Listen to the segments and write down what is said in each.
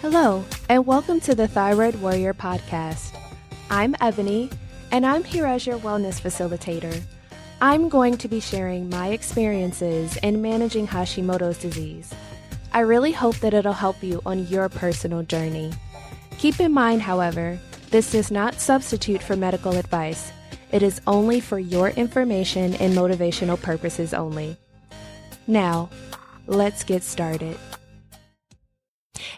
Hello, and welcome to the Thyroid Warrior Podcast. I'm Ebony, and I'm here as your wellness facilitator. I'm going to be sharing my experiences in managing Hashimoto's disease. I really hope that it'll help you on your personal journey. Keep in mind, however, this does not substitute for medical advice. It is only for your information and motivational purposes only. Now, let's get started.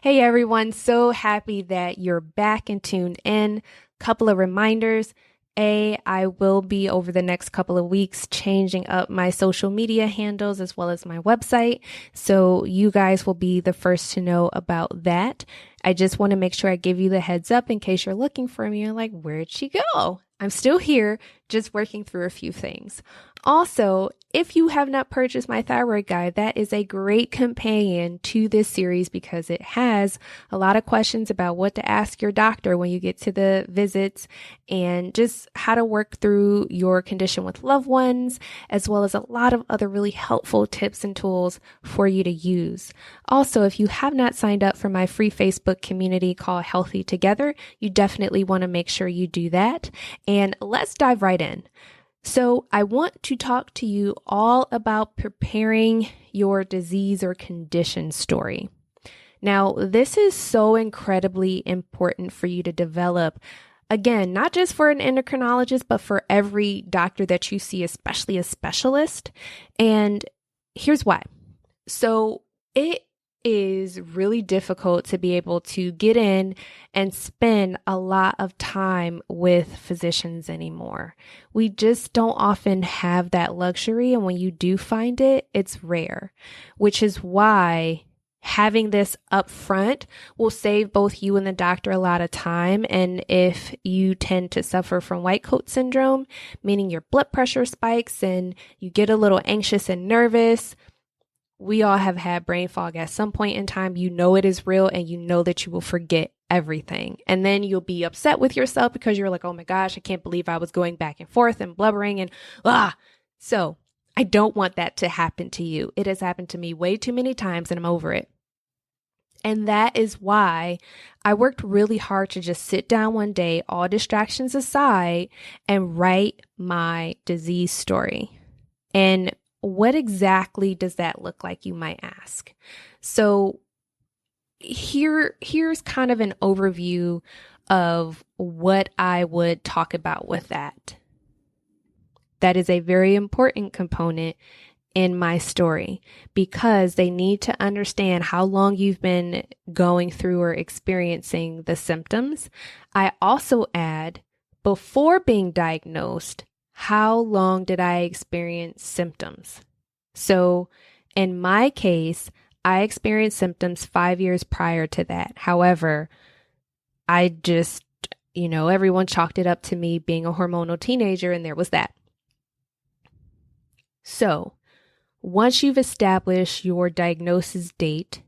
Hey everyone, so happy that you're back and tuned in. Couple of reminders. I will be over the next couple of weeks changing up my social media handles as well as my website. So you guys will be the first to know about that. I just want to make sure I give you the heads up in case you're looking for me. You're like, where'd she go? I'm still here, just working through a few things. Also, if you have not purchased my thyroid guide, that is a great companion to this series because it has a lot of questions about what to ask your doctor when you get to the visits and just how to work through your condition with loved ones, as well as a lot of other really helpful tips and tools for you to use. Also, if you have not signed up for my free Facebook community called Healthy Together, you definitely want to make sure you do that. And let's dive right in. So I want to talk to you all about preparing your disease or condition story. Now, this is so incredibly important for you to develop. Again, not just for an endocrinologist, but for every doctor that you see, especially a specialist. And here's why. So it is really difficult to be able to get in and spend a lot of time with physicians anymore. We just don't often have that luxury. And when you do find it, it's rare, which is why having this up front will save both you and the doctor a lot of time. And if you tend to suffer from white coat syndrome, meaning your blood pressure spikes and you get a little anxious and nervous, we all have had brain fog at some point in time. You know it is real and you know that you will forget everything. And then you'll be upset with yourself because you're like, oh my gosh, I can't believe I was going back and forth and blubbering and So I don't want that to happen to you. It has happened to me way too many times and I'm over it. And that is why I worked really hard to just sit down one day, all distractions aside, and write my disease story. And what exactly does that look like, you might ask? So here's kind of an overview of what I would talk about with that. That is a very important component in my story because they need to understand how long you've been going through or experiencing the symptoms. I also add, before being diagnosed, how long did I experience symptoms? So in my case, I experienced symptoms 5 years prior to that. However, I just, everyone chalked it up to me being a hormonal teenager, and there was that. So once you've established your diagnosis date,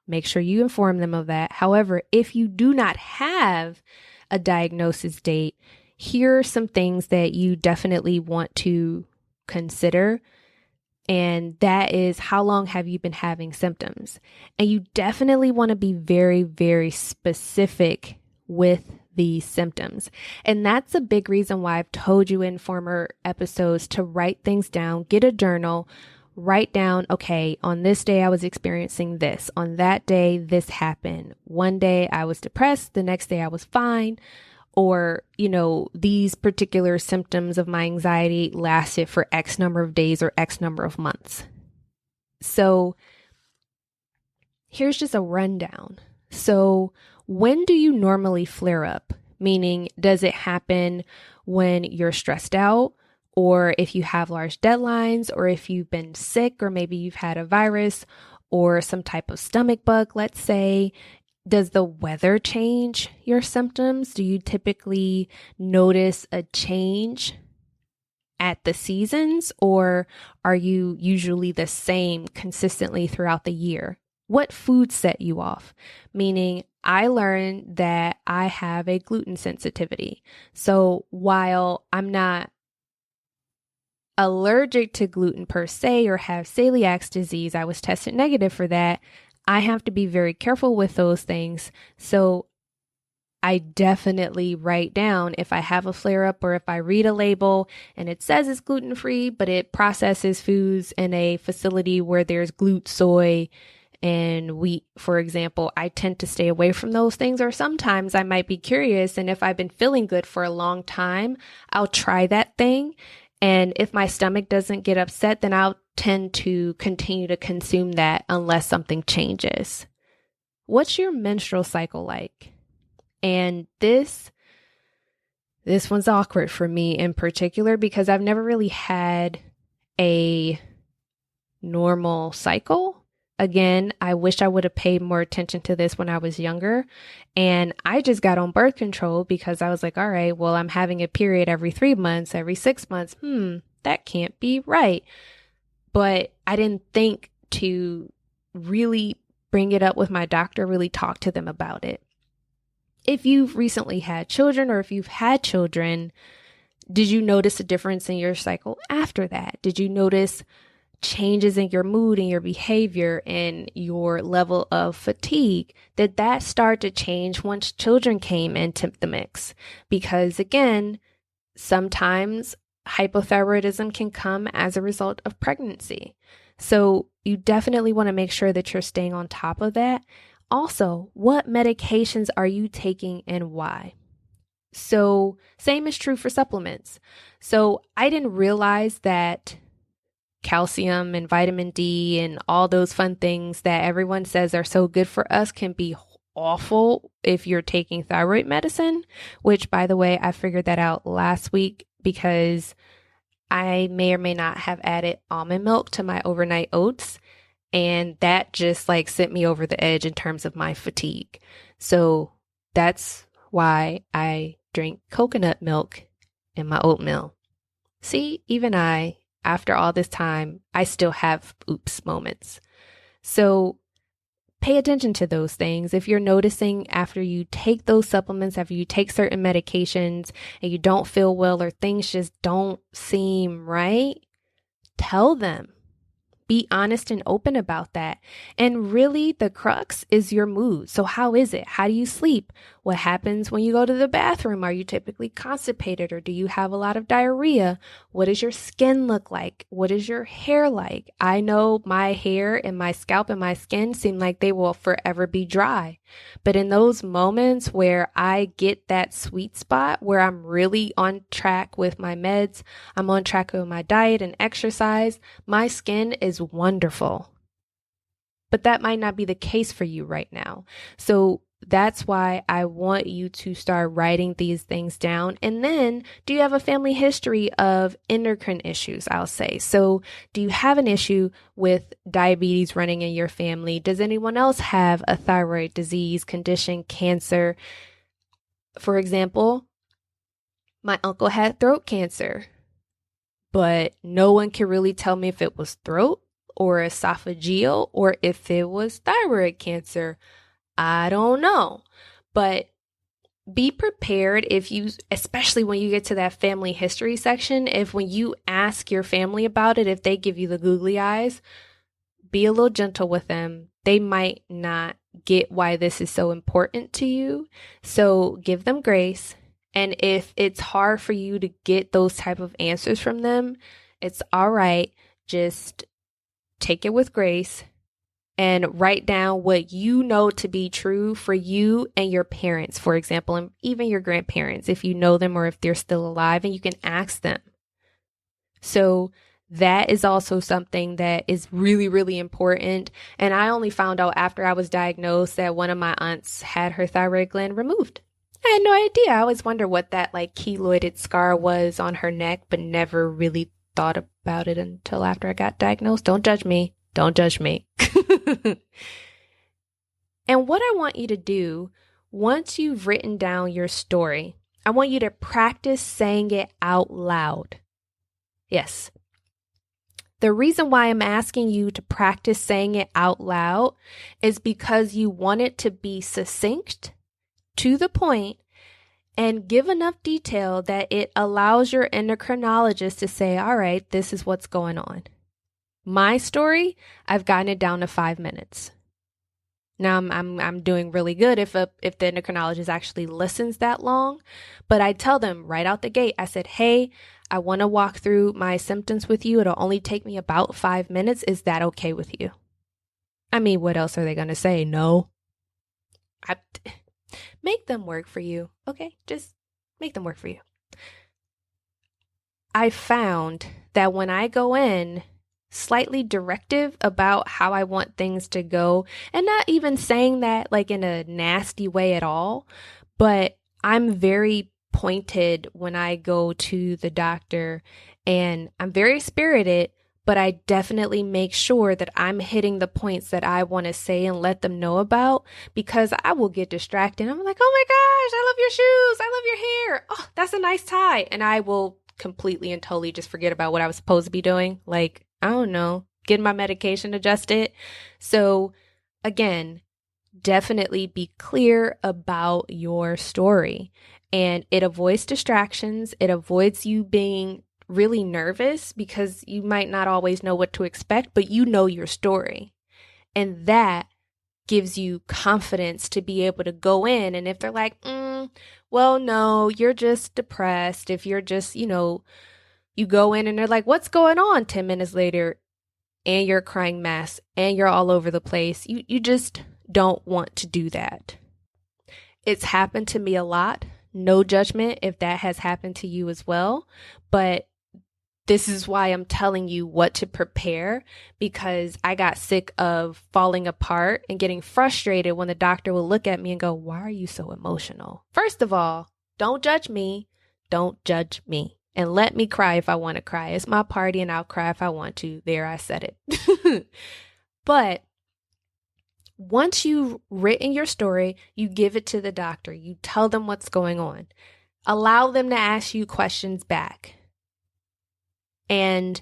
make sure you inform them of that. However, if you do not have a diagnosis date, here are some things that you definitely want to consider. And that is, how long have you been having symptoms? And you definitely want to be very, very specific with these symptoms. And that's a big reason why I've told you in former episodes to write things down, get a journal, write down, okay, on this day I was experiencing this. On that day, this happened. One day I was depressed. The next day I was fine. Or, these particular symptoms of my anxiety lasted for X number of days or X number of months. So here's just a rundown. So when do you normally flare up? Meaning, does it happen when you're stressed out, or if you have large deadlines, or if you've been sick, or maybe you've had a virus or some type of stomach bug, let's say? Does the weather change your symptoms? Do you typically notice a change at the seasons, or are you usually the same consistently throughout the year? What foods set you off? Meaning, I learned that I have a gluten sensitivity. So while I'm not allergic to gluten per se or have celiac disease, I was tested negative for that. I have to be very careful with those things. So I definitely write down if I have a flare up or if I read a label and it says it's gluten-free, but it processes foods in a facility where there's gluten, soy, and wheat, for example, I tend to stay away from those things. Or sometimes I might be curious, and if I've been feeling good for a long time, I'll try that thing. And if my stomach doesn't get upset, then I'll tend to continue to consume that unless something changes. What's your menstrual cycle like? And this one's awkward for me in particular because I've never really had a normal cycle. Again, I wish I would have paid more attention to this when I was younger. And I just got on birth control because I was like, all right, well, I'm having a period every 3 months, every 6 months. That can't be right. But I didn't think to really bring it up with my doctor, really talk to them about it. If you've recently had children or if you've had children, did you notice a difference in your cycle after that? Did you notice changes in your mood and your behavior and your level of fatigue? Did that start to change once children came into the mix? Because again, sometimes hypothyroidism can come as a result of pregnancy. So you definitely want to make sure that you're staying on top of that. Also, what medications are you taking and why? So same is true for supplements. So I didn't realize that calcium and vitamin D and all those fun things that everyone says are so good for us can be awful if you're taking thyroid medicine, which, by the way, I figured that out last week because I may or may not have added almond milk to my overnight oats. And that just like sent me over the edge in terms of my fatigue. So that's why I drink coconut milk in my oatmeal. See, even after all this time, I still have oops moments. So pay attention to those things. If you're noticing after you take those supplements, after you take certain medications and you don't feel well or things just don't seem right, tell them. Be honest and open about that. And really, the crux is your mood. So how is it? How do you sleep? What happens when you go to the bathroom? Are you typically constipated or do you have a lot of diarrhea? What does your skin look like? What is your hair like? I know my hair and my scalp and my skin seem like they will forever be dry. But in those moments where I get that sweet spot where I'm really on track with my meds, I'm on track with my diet and exercise, my skin is wonderful. But that might not be the case for you right now. So that's why I want you to start writing these things down. And then, do you have a family history of endocrine issues? I'll say. So do you have an issue with diabetes running in your family? Does anyone else have a thyroid disease, condition, cancer? For example, my uncle had throat cancer, but no one can really tell me if it was throat or esophageal or if it was thyroid cancer. I don't know, but be prepared if you, especially when you get to that family history section, if when you ask your family about it, if they give you the googly eyes, be a little gentle with them. They might not get why this is so important to you. So give them grace. And if it's hard for you to get those type of answers from them, it's all right. Just take it with grace. And write down what you know to be true for you and your parents, for example, and even your grandparents, if you know them or if they're still alive, and you can ask them. So that is also something that is really, really important. And I only found out after I was diagnosed that one of my aunts had her thyroid gland removed. I had no idea. I always wondered what that like keloided scar was on her neck, but never really thought about it until after I got diagnosed. Don't judge me. Don't judge me. And what I want you to do, once you've written down your story, I want you to practice saying it out loud. Yes. The reason why I'm asking you to practice saying it out loud is because you want it to be succinct, to the point, and give enough detail that it allows your endocrinologist to say, all right, this is what's going on. My story, I've gotten it down to 5 minutes. Now I'm doing really good if the endocrinologist actually listens that long, but I tell them right out the gate, I said, hey, I want to walk through my symptoms with you. It'll only take me about 5 minutes. Is that okay with you? I mean, what else are they going to say? No. Make them work for you. Okay, just make them work for you. I found that when I go in slightly directive about how I want things to go, and not even saying that like in a nasty way at all, but I'm very pointed when I go to the doctor, and I'm very spirited, but I definitely make sure that I'm hitting the points that I want to say and let them know about, because I will get distracted. I'm like, oh my gosh, I love your shoes. I love your hair. Oh, that's a nice tie. And I will completely and totally just forget about what I was supposed to be doing. Like, I don't know, getting my medication adjusted. So again, definitely be clear about your story, and it avoids distractions. It avoids you being really nervous because you might not always know what to expect, but you know your story. And that gives you confidence to be able to go in. And if they're like, well, no, you're just depressed. If you're just, you go in and they're like, what's going on? 10 minutes later, and you're a crying mess and you're all over the place. You just don't want to do that. It's happened to me a lot. No judgment if that has happened to you as well. But this is why I'm telling you what to prepare, because I got sick of falling apart and getting frustrated when the doctor will look at me and go, why are you so emotional? First of all, don't judge me. Don't judge me. And let me cry if I want to cry. It's my party and I'll cry if I want to. There, I said it. But once you've written your story, you give it to the doctor. You tell them what's going on. Allow them to ask you questions back. And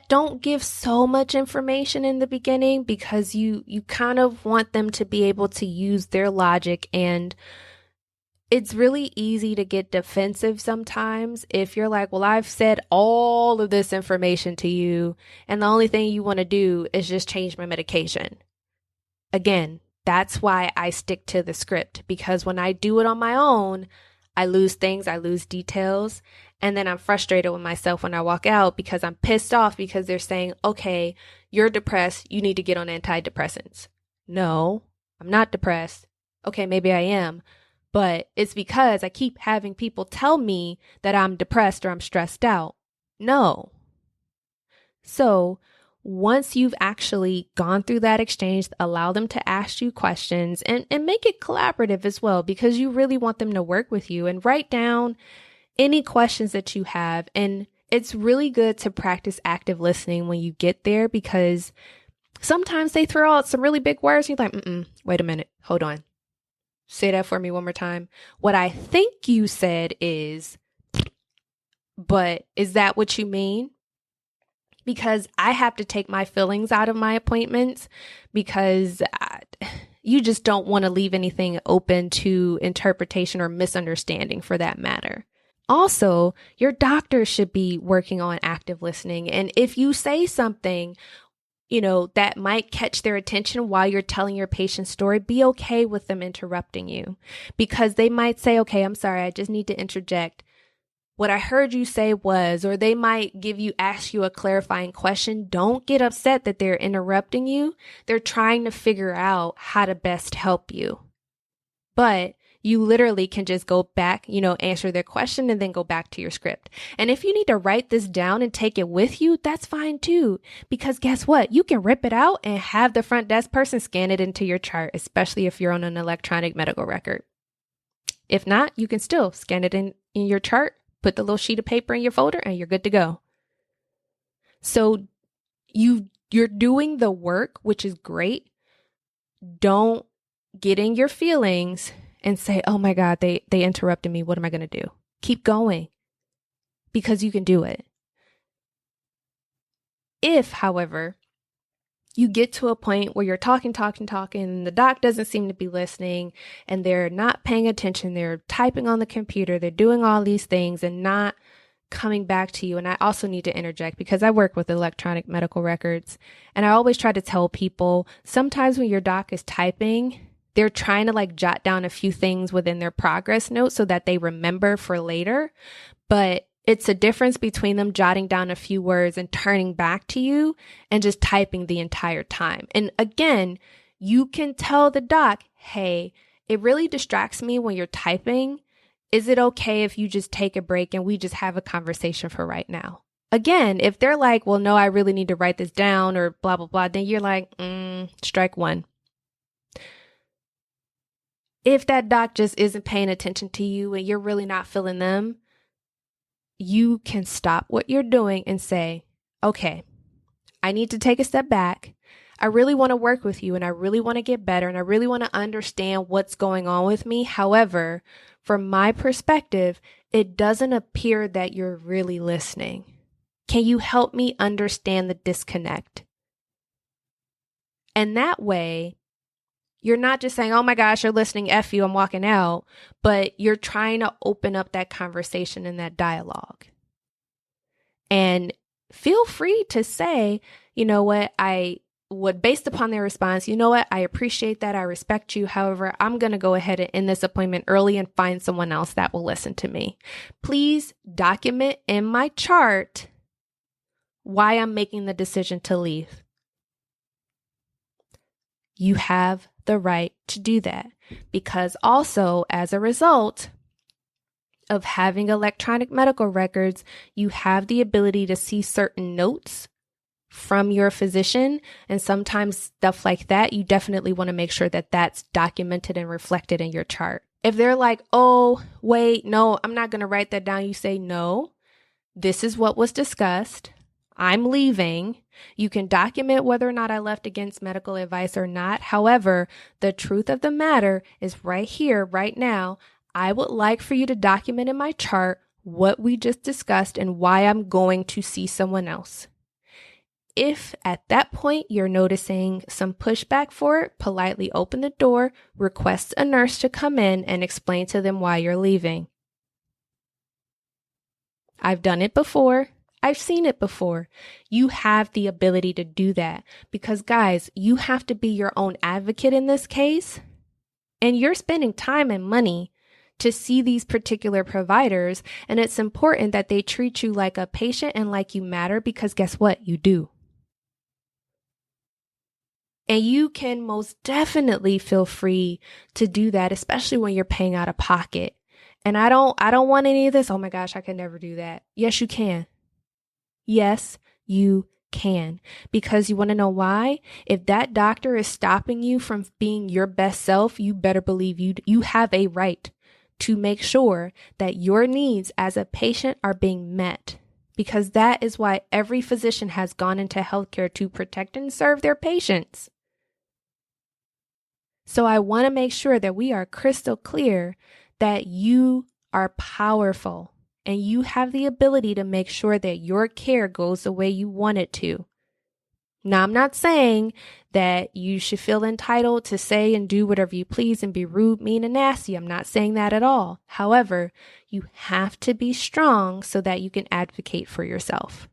don't give so much information in the beginning, because you kind of want them to be able to use their logic, and it's really easy to get defensive sometimes if you're like, well, I've said all of this information to you and the only thing you want to do is just change my medication. Again, that's why I stick to the script, because when I do it on my own, I lose things, I lose details, and then I'm frustrated with myself when I walk out because I'm pissed off because they're saying, okay, you're depressed, you need to get on antidepressants. No, I'm not depressed. Okay, maybe I am, but it's because I keep having people tell me that I'm depressed or I'm stressed out. No. So once you've actually gone through that exchange, allow them to ask you questions, and make it collaborative as well, because you really want them to work with you, and write down any questions that you have. And it's really good to practice active listening when you get there, because sometimes they throw out some really big words and you're like, wait a minute, hold on. Say that for me one more time. What I think you said is, but is that what you mean? Because I have to take my feelings out of my appointments, because you just don't want to leave anything open to interpretation or misunderstanding, for that matter. Also, your doctor should be working on active listening. And if you say something, that might catch their attention while you're telling your patient's story, be okay with them interrupting you, because they might say, okay, I'm sorry, I just need to interject. What I heard you say was, or they might ask you a clarifying question. Don't get upset that they're interrupting you. They're trying to figure out how to best help you. But you literally can just go back, answer their question and then go back to your script. And if you need to write this down and take it with you, that's fine too. Because guess what? You can rip it out and have the front desk person scan it into your chart, especially if you're on an electronic medical record. If not, you can still scan it in your chart, put the little sheet of paper in your folder, and you're good to go. So you're doing the work, which is great. Don't get in your feelings and say, oh my God, they interrupted me. What am I going to do? Keep going, because you can do it. If, however, you get to a point where you're talking, and the doc doesn't seem to be listening, and they're not paying attention, they're typing on the computer, they're doing all these things and not coming back to you. And I also need to interject because I work with electronic medical records. And I always try to tell people sometimes when your doc is typing, they're trying to like jot down a few things within their progress notes so that they remember for later. But it's a difference between them jotting down a few words and turning back to you and just typing the entire time. And again, you can tell the doc, hey, it really distracts me when you're typing. Is it okay if you just take a break and we just have a conversation for right now? Again, if they're like, well, no, I really need to write this down or blah, blah, blah, then you're like, strike one. If that doc just isn't paying attention to you and you're really not feeling them, you can stop what you're doing and say, okay, I need to take a step back. I really want to work with you and I really want to get better and I really want to understand what's going on with me. However, from my perspective, it doesn't appear that you're really listening. Can you help me understand the disconnect? And that way, you're not just saying, oh my gosh, you're listening, F you, I'm walking out, but you're trying to open up that conversation and that dialogue. And feel free to say, you know what, based upon their response, you know what, I appreciate that, I respect you. However, I'm going to go ahead and end this appointment early and find someone else that will listen to me. Please document in my chart why I'm making the decision to leave. You have the right to do that because also as a result of having electronic medical records, you have the ability to see certain notes from your physician. And sometimes stuff like that, you definitely want to make sure that that's documented and reflected in your chart. If they're like, oh, wait, no, I'm not going to write that down. You say, no, this is what was discussed. I'm leaving. You can document whether or not I left against medical advice or not. However, the truth of the matter is right here, right now. I would like for you to document in my chart what we just discussed and why I'm going to see someone else. If at that point you're noticing some pushback for it, politely open the door, request a nurse to come in and explain to them why you're leaving. I've done it before. I've seen it before. You have the ability to do that because, guys, you have to be your own advocate in this case. And you're spending time and money to see these particular providers. And it's important that they treat you like a patient and like you matter because guess what? You do. And you can most definitely feel free to do that, especially when you're paying out of pocket. And I don't want any of this. Oh my gosh, I can never do that. Yes, you can. Yes, you can. Because you want to know why? If that doctor is stopping you from being your best self, you better believe you have a right to make sure that your needs as a patient are being met. Because that is why every physician has gone into healthcare to protect and serve their patients. So I want to make sure that we are crystal clear that you are powerful. And you have the ability to make sure that your care goes the way you want it to. Now, I'm not saying that you should feel entitled to say and do whatever you please and be rude, mean, and nasty. I'm not saying that at all. However, you have to be strong so that you can advocate for yourself.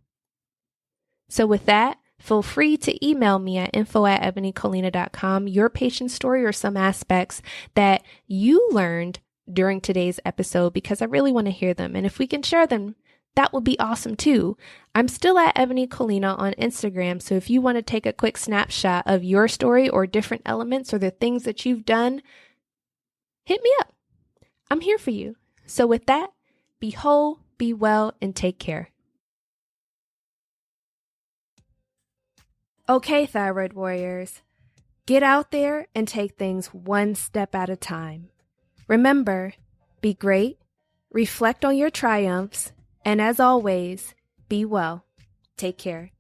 So with that, feel free to email me at info@ebonycolina.com your patient story or some aspects that you learned during today's episode because I really want to hear them. And if we can share them, that would be awesome too. I'm still at Ebony Colina on Instagram. So if you want to take a quick snapshot of your story or different elements or the things that you've done, hit me up. I'm here for you. So with that, be whole, be well, and take care. Okay, thyroid warriors, get out there and take things one step at a time. Remember, be great, reflect on your triumphs, and as always, be well. Take care.